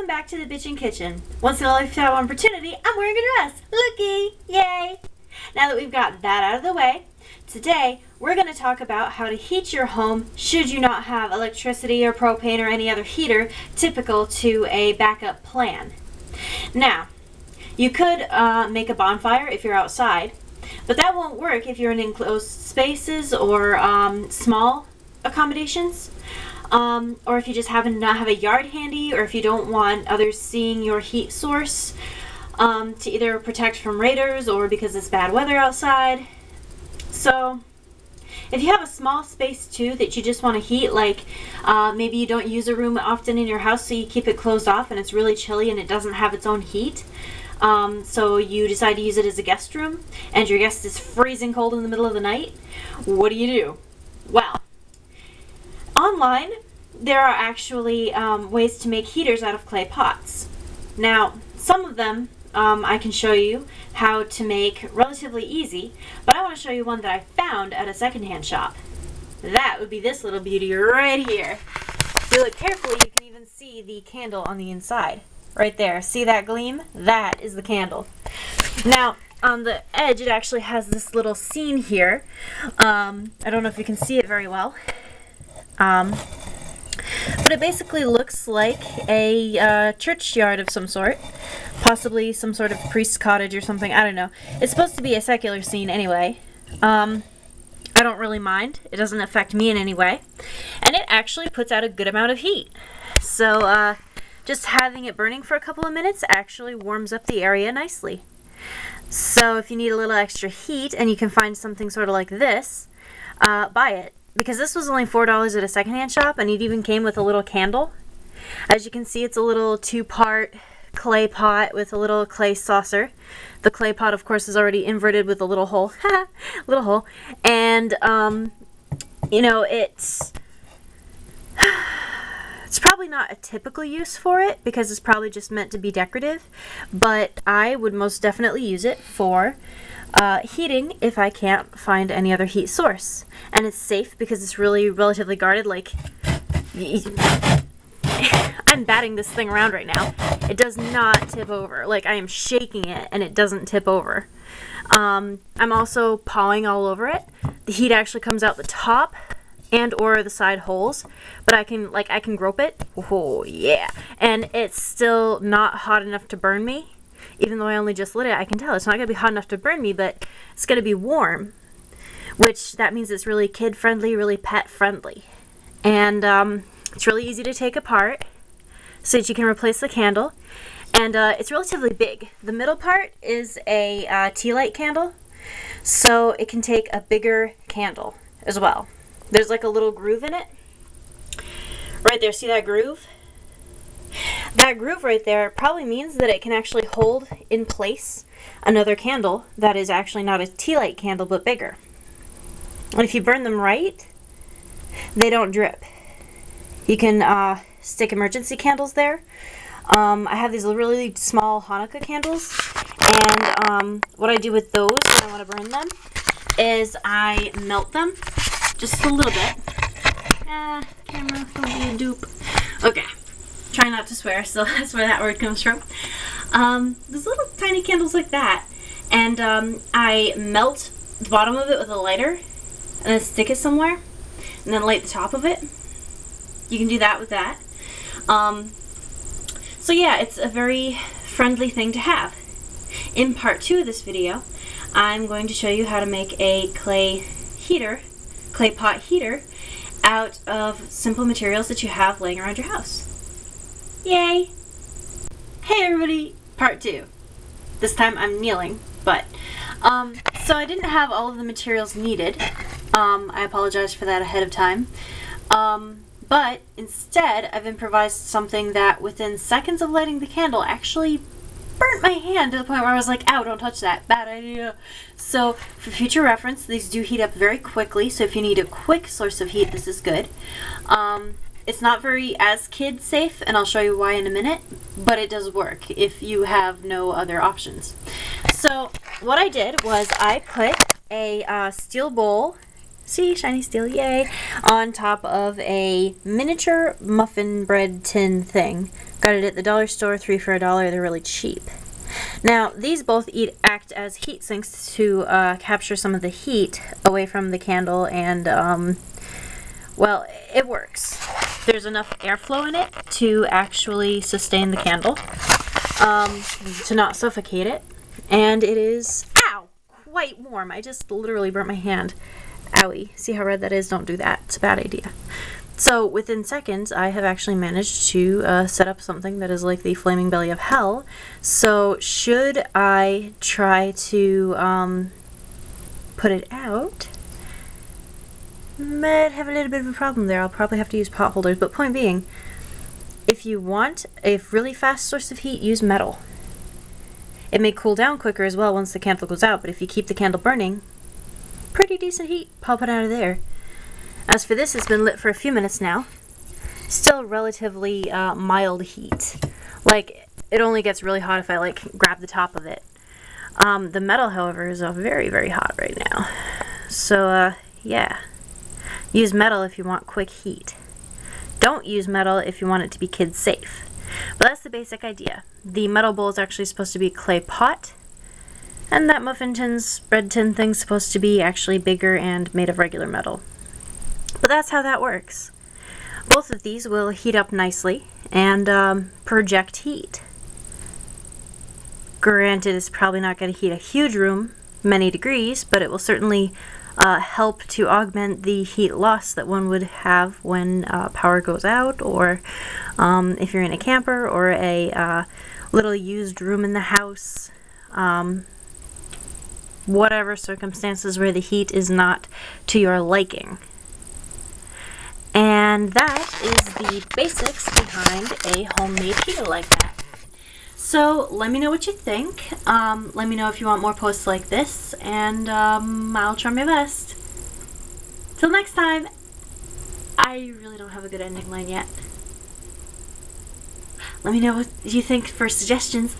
welcome back to the Bitchin' Kitchen. Once in a lifetime opportunity, I'm wearing a dress. Looky! Yay! Now that we've got that out of the way, today we're going to talk about how to heat your home should you not have electricity or propane or any other heater typical to a backup plan. Now, you could make a bonfire if you're outside, but that won't work if you're in enclosed spaces or small accommodations. Or if you just not have a yard handy, or if you don't want others seeing your heat source to either protect from raiders or because it's bad weather outside. So if you have a small space too that you just want to heat, like maybe you don't use a room often in your house, so you keep it closed off and it's really chilly and it doesn't have its own heat, so you decide to use it as a guest room and your guest is freezing cold in the middle of the night, what do? Well, online, there are actually ways to make heaters out of clay pots. Now, some of them I can show you how to make relatively easy, but I want to show you one that I found at a secondhand shop. That would be this little beauty right here. If you look carefully, you can even see the candle on the inside. Right there. See that gleam? That is the candle. Now, on the edge, it actually has this little scene here. I don't know if you can see it very well. But it basically looks like a churchyard of some sort. Possibly some sort of priest's cottage or something. I don't know. It's supposed to be a secular scene anyway. I don't really mind. It doesn't affect me in any way. And it actually puts out a good amount of heat. So just having it burning for a couple of minutes actually warms up the area nicely. So if you need a little extra heat and you can find something sort of like this, buy it. Because this was only $4 at a secondhand shop, and it even came with a little candle. As you can see, it's a little two-part clay pot with a little clay saucer. The clay pot, of course, is already inverted with a little hole. Little hole. And, you know, it's probably not a typical use for it, because it's probably just meant to be decorative. But I would most definitely use it for heating if I can't find any other heat source. And it's safe because it's really relatively guarded. Like, I'm batting this thing around right now. It does not tip over. Like, I am shaking it and it doesn't tip over. I'm also pawing all over it. The heat actually comes out the top and or the side holes, but I can grope it. Oh yeah. And it's still not hot enough to burn me. Even though I only just lit it, I can tell it's not going to be hot enough to burn me, but it's going to be warm, which that means it's really kid-friendly, really pet-friendly. And it's really easy to take apart so that you can replace the candle. And it's relatively big. The middle part is a tea light candle, so it can take a bigger candle as well. There's like a little groove in it. Right there, see that groove? That groove right there probably means that it can actually hold in place another candle that is actually not a tea light candle but bigger. And if you burn them right, they don't drip. You can stick emergency candles there. I have these really small Hanukkah candles, and what I do with those when I want to burn them is I melt them just a little bit. Camera, don't be a dupe. Okay. Try not to swear, so that's where that word comes from. These little tiny candles like that. And I melt the bottom of it with a lighter and then stick it somewhere and then light the top of it. You can do that with that. So yeah, it's a very friendly thing to have. In part 2 of this video, I'm going to show you how to make a clay pot heater out of simple materials that you have laying around your house. Yay! Hey everybody, part 2. This time I'm kneeling, but so I didn't have all of the materials needed. I apologize for that ahead of time. But instead I've improvised something that within seconds of lighting the candle actually burnt my hand to the point where I was like, ow, don't touch that, bad idea. So for future reference, these do heat up very quickly, so if you need a quick source of heat, this is good. It's not very as kid safe, and I'll show you why in a minute, but it does work if you have no other options. So what I did was I put a steel bowl See, shiny steel, yay. On top of a miniature muffin bread tin thing. Got it at the dollar store, 3 for $1. They're really cheap. Now, these both act as heat sinks to capture some of the heat away from the candle, and, well, it works. There's enough airflow in it to actually sustain the candle, to not suffocate it, and it is, ow, quite warm. I just literally burnt my hand. Owie. See how red that is? Don't do that. It's a bad idea. So within seconds, I have actually managed to set up something that is like the flaming belly of hell. So should I try to put it out, might have a little bit of a problem there. I'll probably have to use pot holders. But point being, if you want a really fast source of heat, use metal. It may cool down quicker as well once the candle goes out, but if you keep the candle burning, pretty decent heat popping out of there. As for this, it's been lit for a few minutes now. Still relatively mild heat. Like, it only gets really hot if I like grab the top of it. The metal, however, is very, very hot right now. So, yeah. Use metal if you want quick heat. Don't use metal if you want it to be kid safe. But that's the basic idea. The metal bowl is actually supposed to be a clay pot. And that bread tin thing's supposed to be actually bigger and made of regular metal. But that's how that works. Both of these will heat up nicely and project heat. Granted, it's probably not going to heat a huge room many degrees, but it will certainly help to augment the heat loss that one would have when power goes out, or if you're in a camper or a little used room in the house. Whatever circumstances where the heat is not to your liking. And that is the basics behind a homemade heater like that. So let me know what you think. Let me know if you want more posts like this, and I'll try my best. Till next time. I really don't have a good ending line yet. Let me know what you think for suggestions.